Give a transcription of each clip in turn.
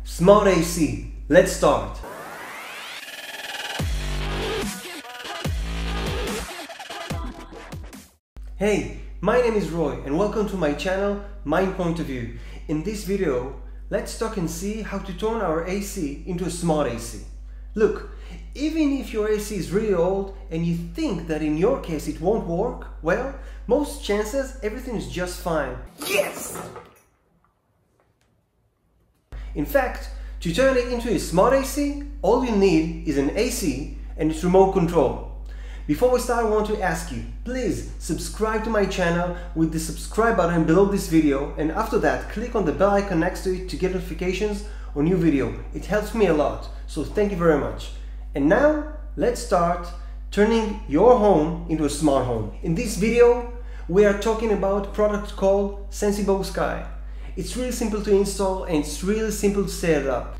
Smart AC. Let's start. Hey, my name is Roy and welcome to my channel, My Point of View. In this video, let's talk and see how to turn our AC into a smart AC. Look, even if your AC is really old and you think that in your case it won't work, well, most chances everything is just fine. Yes! In fact, to turn it into a smart AC, all you need is an AC and its remote control. Before we start, I want to ask you, please subscribe to my channel with the subscribe button below this video, and after that click on the bell icon next to it to get notifications on new video. It helps me a lot, so thank you very much. And now let's start turning your home into a smart home. In this video we are talking about a product called Sensibo Sky. It's really simple to install and it's really simple to set it up.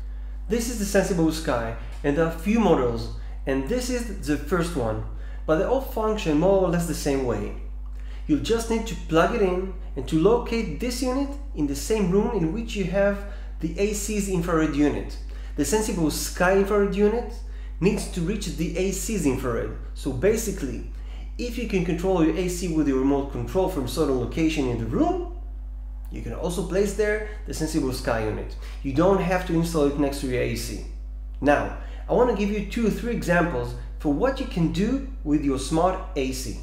This is the Sensibo Sky and there are a few models, and this is the first one, but they all function more or less the same way. You'll just need to plug it in and to locate this unit in the same room in which you have the AC's infrared unit. The Sensibo Sky infrared unit needs to reach the AC's infrared. So basically, if you can control your AC with your remote control from a certain location in the room, you can also place there the Sensibo Sky unit. You don't have to install it next to your AC. Now, I want to give you 2 or 3 examples for what you can do with your smart AC.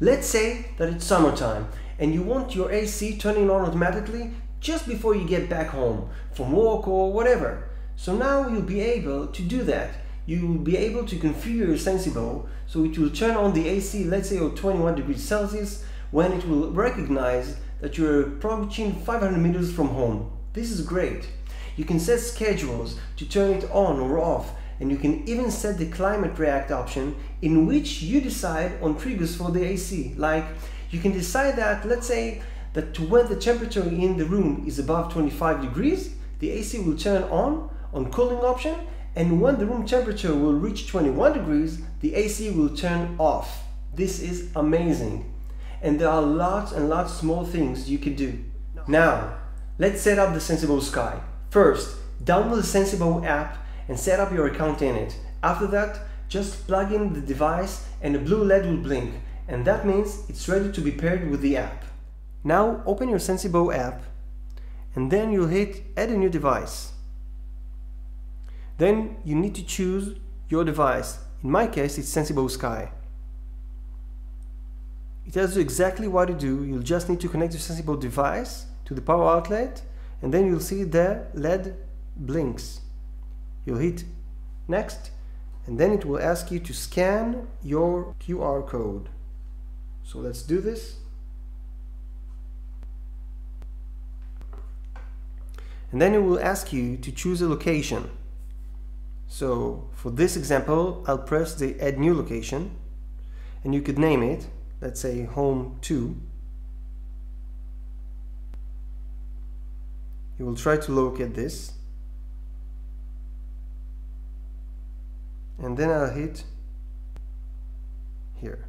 Let's say that it's summertime and you want your AC turning on automatically just before you get back home from work or whatever. So now you'll be able to do that. You will be able to configure your Sensibo so it will turn on the AC, let's say at 21 degrees Celsius, when it will recognize that you're approaching 500 meters from home. This is great. You can set schedules to turn it on or off, and you can even set the climate react option in which you decide on triggers for the AC. Like, you can decide that, let's say, that when the temperature in the room is above 25 degrees, the AC will turn on cooling option, and when the room temperature will reach 21 degrees, the AC will turn off. This is amazing. And there are lots and lots of small things you can do. Now, let's set up the Sensibo Sky. First, download the Sensibo app and set up your account in it. After that, just plug in the device and a blue LED will blink, and that means it's ready to be paired with the app. Now open your Sensibo app and then you'll hit add a new device. Then you need to choose your device. In my case, it's Sensibo Sky. It tells you exactly what to do. You'll just need to connect your Sensibo device to the power outlet, and then you'll see the LED blinks. You'll hit next, and then it will ask you to scan your QR code. So let's do this. And then it will ask you to choose a location. So for this example, I'll press the add new location, and you could name it, let's say home 2. You will try to locate this, and then I'll hit here.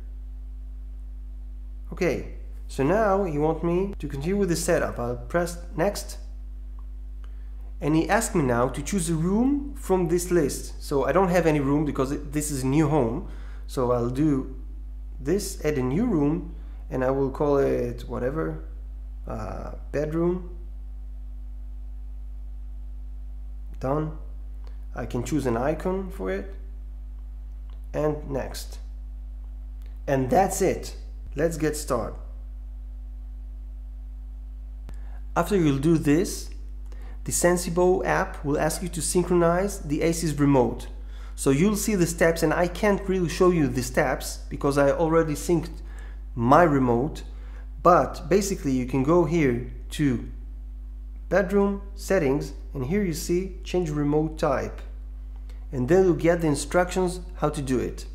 Okay, so now you want me to continue with the setup. I'll press next, and he asked me now to choose a room from this list. So I don't have any room because this is a new home, so I'll do this, add a new room, and I will call it whatever, bedroom. Done. I can choose an icon for it, and next. And that's it. Let's get started. After you'll do this, the Sensibo app will ask you to synchronize the AC's remote. So you'll see the steps, and I can't really show you the steps because I already synced my remote, but basically you can go here to bedroom settings, and here you see change remote type, and then you'll get the instructions how to do it.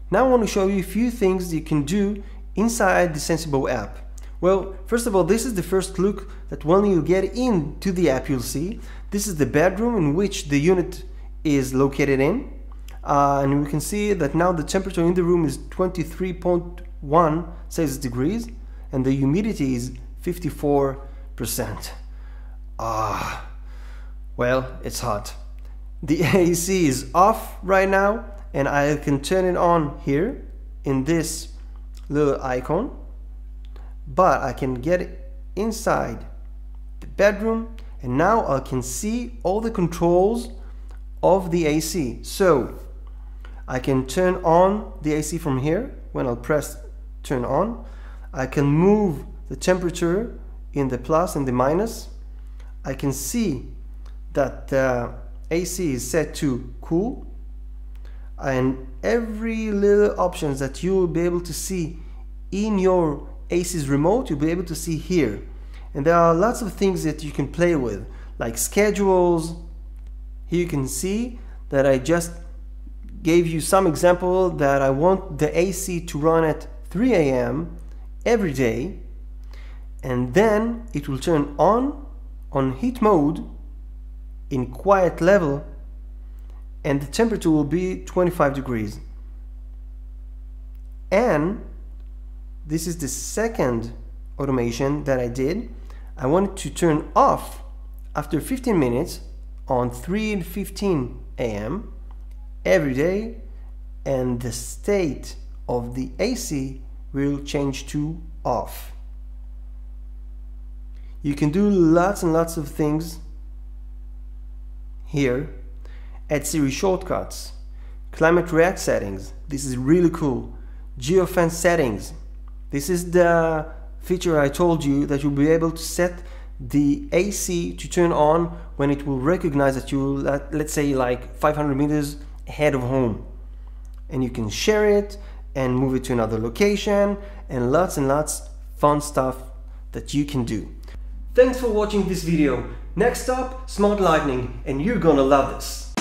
Now I want to show you a few things you can do inside the Sensibo app. Well, first of all, this is the first look that when you get into the app you'll see. This is the bedroom in which the unit is located in, and we can see that now the temperature in the room is 23.1 Celsius degrees and the humidity is 54%. Well, it's hot. The AC is off right now, and I can turn it on here in this little icon, but I can get it inside the bedroom, and now I can see all the controls of the AC. So I can turn on the AC from here when I'll press turn on. I can move the temperature in the plus and the minus. I can see that the AC is set to cool, and every little options that you will be able to see in your AC's remote, you'll be able to see here. And there are lots of things that you can play with, like schedules. Here you can see that I just gave you some example that I want the AC to run at 3 a.m. every day, and then it will turn on heat mode in quiet level, and the temperature will be 25 degrees. And this is the second automation that I did. I wanted to turn off after 15 minutes on 3:15 a.m. every day, and the state of the AC will change to off. You can do lots and lots of things here. Add Siri shortcuts, climate react settings. This is really cool. Geofence settings. This is the feature I told you that you'll be able to set the AC to turn on when it will recognize that you, let's say, like 500 meters ahead of home, and you can share it and move it to another location, and lots fun stuff that you can do. Thanks for watching this video. Next up, smart lighting, and you're gonna love this.